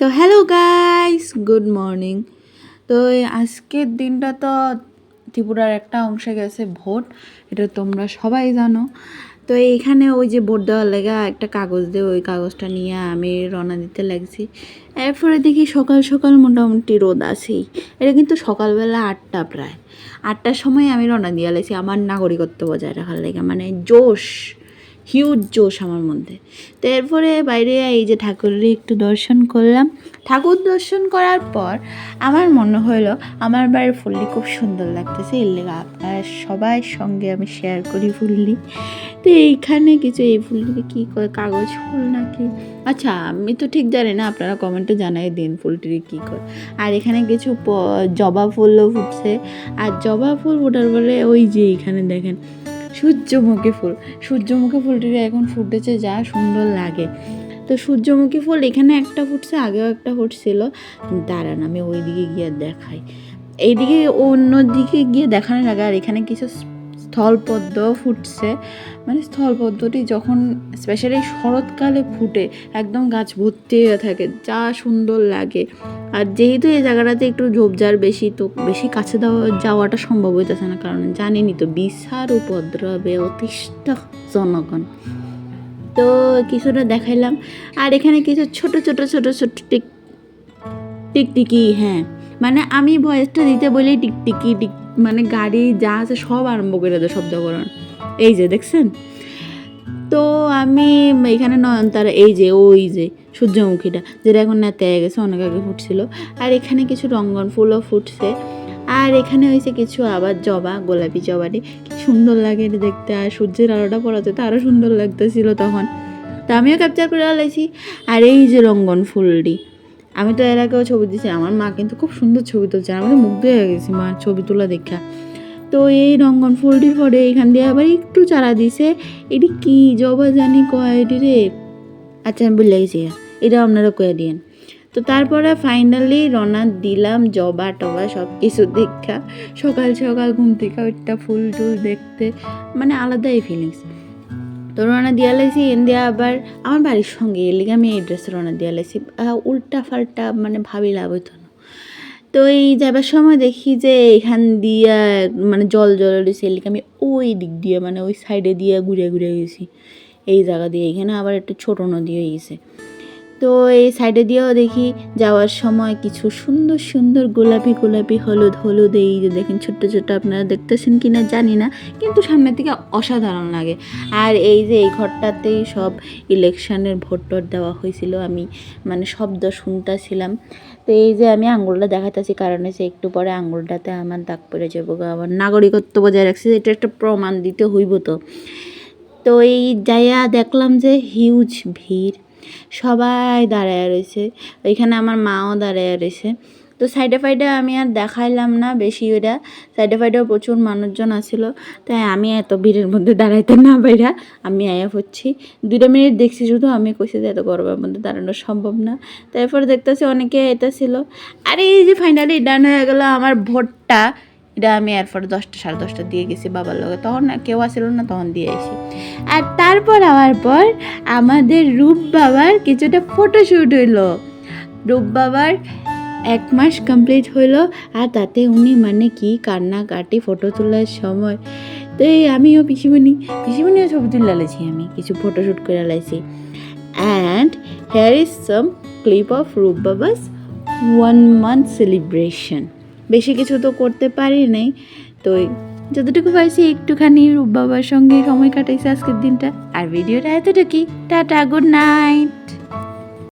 So hello guys, good morning. তো আজকের দিনটা তো ত্রিপুরার একটা অংশে গেছে ভোট, এটা তোমরা সবাই জানো। তো এইখানে ওই যে ভোট দেওয়ার লেগা একটা কাগজ দিয়ে ওই কাগজটা নিয়ে আমি রওনা দিতে লাগছি। এরপরে দেখি সকাল সকাল মোটামুটি রোদ আছেই। এটা কিন্তু সকালবেলা 8টা, প্রায় 8টার সময় আমি রওনা দিয়ে লাগছি আমার নাগরিকত্ব বজায় রাখার লেগে, মানে জোশ, হিউজ জোশ আমার মধ্যে। তো এরপরে বাইরে এই যে ঠাকুরের একটু দর্শন করলাম। ঠাকুর দর্শন করার পর আমার মনে হলো আমার বাড়ির ফুললি খুব সুন্দর লাগতেছে, এর লেগে আপনারা সবাই সঙ্গে আমি শেয়ার করি ফুললি। তো এইখানে কিছু এই ফুলটিকে কী করে, কাগজ ফুল নাকি, আচ্ছা আমি তো ঠিক জানি না, আপনারা কমেন্টে জানাই দিন ফুলটিকে কী করে। আর এখানে কিছু জবা ফুলও ফুটছে। আর জবা ফুল ফোটার বলে ওই যে এইখানে দেখেন সূর্যমুখী ফুল, সূর্যমুখী ফুলটি এখন ফুটেছে, যা সুন্দর লাগে। তো সূর্যমুখী ফুল এখানে একটা ফুটছে, আগেও একটা ফুটছিল। দাঁড়ান আমি ওই দিকে গিয়ে দেখাই, এইদিকে অন্য দিকে গিয়ে দেখানোর আগে আর এখানে কিছু স্থলপদ্ম ফুটছে। মানে স্থলপদ্মটি যখন স্পেশালি শরৎকালে ফুটে একদম গাছ ভর্তি হয়ে থাকে, যা সুন্দর লাগে। আর যেহেতু এই জায়গাটাতে একটু ঝোপঝাড় বেশি, তো বেশি কাছে যাওয়াটা সম্ভব হইতেছে না, কারণ জানিনি তো বিশাল উপদ্রবে অতিষ্ঠ জনগণ। তো কিছুটা দেখাইলাম। আর এখানে কিছু ছোট ছোট ছোট ছোট টিকটিকি, হ্যাঁ মানে আমি ভয়েসটা দিতে বলি টিকটিকি মানে গাড়ি যা আছে সব আরম্ভ করে দেয় শব্দকরণ। এই যে দেখছেন, তো আমি এখানে নয়নতারা, এই যে ওই যে সূর্যমুখীটা যেটা এখন নেতে গেছে, অনেক আগে ফুটছিল। আর এখানে কিছু রঙ্গন ফুলও ফুটছে। আর এখানে হয়েছে কিছু আবার জবা, গোলাপি জবাটি, কি সুন্দর লাগে এটা দেখতে। আর সূর্যের আলোটা পড়াতে তো আরও সুন্দর লাগতেছিল তখন, তো আমিও ক্যাপচার করে লাইছি। আর এই যে রঙ্গন ফুলটি, আমি তো এর আগেও ছবি দিয়েছি, আমার মা কিন্তু খুব সুন্দর ছবি তুলছে, আমি মুগ্ধ হয়ে গেছি মার ছবি তোলা দেখা। তো এই রঙ্গন ফুলটির পরে এখান দিয়ে আবার একটু চারা দিছে। এটি কি জবা জানি কয় এটি রে, আচ্ছা আমি বলে গেছি, এটা আপনারা কয়ে দিয়েন। তো তারপরে ফাইনালি রওনা দিলাম জবা টবা সব কিছু দেখা। সকাল সকাল ঘুম থেকে ওইটা ফুল টুল দেখতে মানে আলাদাই ফিলিংস। তো রওনা দিয়া লাইছি, দিয়া আবার আমার বাড়ির সঙ্গে এর লিগে আমি এই ড্রেসে রওনা দিয়া লাইছি, উল্টা ফাল্টা মানে ভাবি লাভ হইতো না। তো এই যাবার সময় দেখি যে এখান দিয়া মানে জল রয়েছে, এর লিগে আমি ওই দিক দিয়ে মানে ওই সাইডে দিয়ে ঘুরে ঘুরে গেছি এই জায়গা দিয়ে। এখানে আবার একটু ছোটো নদী হয়ে গেছে। তো এই সাইডে দিয়েও দেখি যাওয়ার সময় কিছু সুন্দর সুন্দর গোলাপি গোলাপি হলুদ হলুদ, এই যে দেখেন ছোট্ট ছোট্ট, আপনারা দেখতেছেন কি না জানি না, কিন্তু সামনের থেকে অসাধারণ লাগে। আর এই যে এই ঘরটাতেই সব ইলেকশনের ভোট টোট দেওয়া হয়েছিল, আমি মানে শব্দ শুনতেছিলাম। তো এই যে আমি আঙুলটা দেখাতেছি, কারণ হচ্ছে একটু পরে আঙুলটাতে আমার দাগ পড়ে যাবো, আমার নাগরিকত্ব বজায় রাখছে, এটা একটা প্রমাণ দিতে হইব। তো এই যাইয়া দেখলাম যে হিউজ ভিড়, সবাই দাঁড়ায় রয়েছে, ওইখানে আমার মাও দাঁড়ায় রয়েছে। তো সাইডে ফাইডে আমি আর দেখাইলাম না বেশি, ওইটা সাইডে ফাইডেও প্রচুর মানুষজন আসছিল, তাই আমি এত ভিড়ের মধ্যে দাঁড়াইতে না বাইরা আমি আয়া হচ্ছি। 2 মিনিট দেখছি শুধু, আমি কইছি যে এত গরমের মধ্যে দাঁড়ানো সম্ভব না। তারপর দেখতেছি অনেকে এতেছিল। আর এই যে ফাইনালি ডান হয়ে গেলো আমার ভোটটা, এটা আমি এরপর 10টা 10:30 দিয়ে গেছি বাবার লগে, তখন কেউ আসছিল না, তখন দিয়ে আসি। আর তারপর আমার পর আমাদের রূপ বাবার কিছুটা ফটোশ্যুট হইলো। রূপ বাবার 1 মাস কমপ্লিট হইলো, আর তাতে উনি মানে কি কান্নাকাটি ফটো তোলার সময়। তো এই আমিও পিসিমণিও ছবি তুলে লাইছি, আমি কিছু ফটোশ্যুট করে লাইছি। And hair is some clip of রূপ বাবাস 1 month সেলিব্রেশন। বেশি কিছু তো করতে পারি নাই, তো যতটুকু পারছি একটুখানি রূপ বাবার সঙ্গে সময় কাটাইছে আজকের দিনটা। আর ভিডিওটা এতটুকুই, টাটা, গুড নাইট।